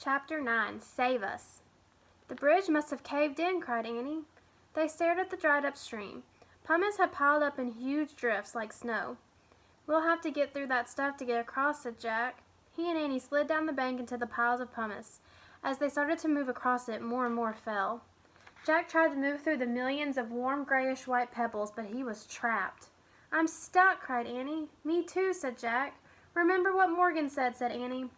Chapter 9. Save Us. The bridge must have caved in, cried Annie. They stared at the dried-up stream. Pumice had piled up in huge drifts like snow. We'll have to get through that stuff to get across, said Jack. He and Annie slid down the bank into the piles of pumice. As they started to move across it, more and more fell. Jack tried to move through the millions of warm grayish-white pebbles, but he was trapped. I'm stuck, cried Annie. Me too, said Jack. Remember what Morgan said Annie.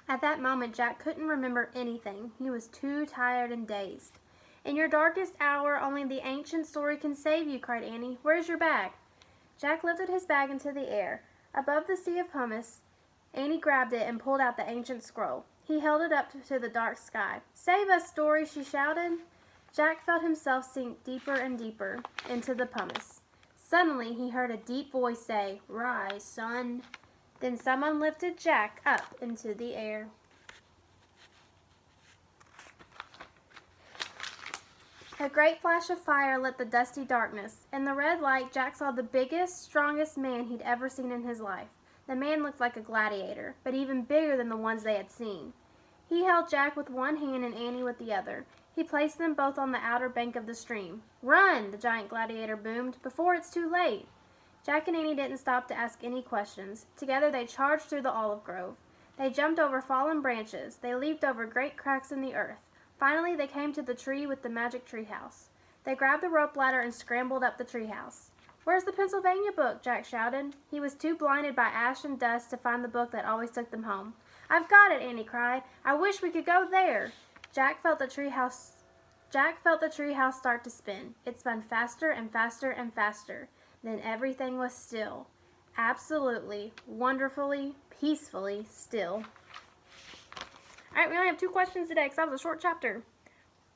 At that moment, Jack couldn't remember anything. He was too tired and dazed. In your darkest hour, only the ancient story can save you, cried Annie. Where's your bag? Jack lifted his bag into the air. Above the sea of pumice, Annie grabbed it and pulled out the ancient scroll. He held it up to the dark sky. Save us, story, she shouted. Jack felt himself sink deeper and deeper into the pumice. Suddenly, he heard a deep voice say, Rise, son. Then someone lifted Jack up into the air. A great flash of fire lit the dusty darkness. In the red light, Jack saw the biggest, strongest man he'd ever seen in his life. The man looked like a gladiator, but even bigger than the ones they had seen. He held Jack with one hand and Annie with the other. He placed them both on the outer bank of the stream. Run, the giant gladiator boomed, before it's too late. Jack and Annie didn't stop to ask any questions. Together they charged through the olive grove. They jumped over fallen branches. They leaped over great cracks in the earth. Finally, they came to the tree with the magic treehouse. They grabbed the rope ladder and scrambled up the treehouse. Where's the Pennsylvania book? Jack shouted. He was too blinded by ash and dust to find the book that always took them home. I've got it, Annie cried. I wish we could go there. Jack felt the treehouse start to spin. It spun faster and faster and faster. Then everything was still. Absolutely, wonderfully, peacefully still. Alright, we only have 2 questions today because that was a short chapter.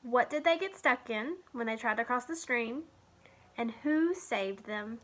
What did they get stuck in when they tried to cross the stream? And who saved them?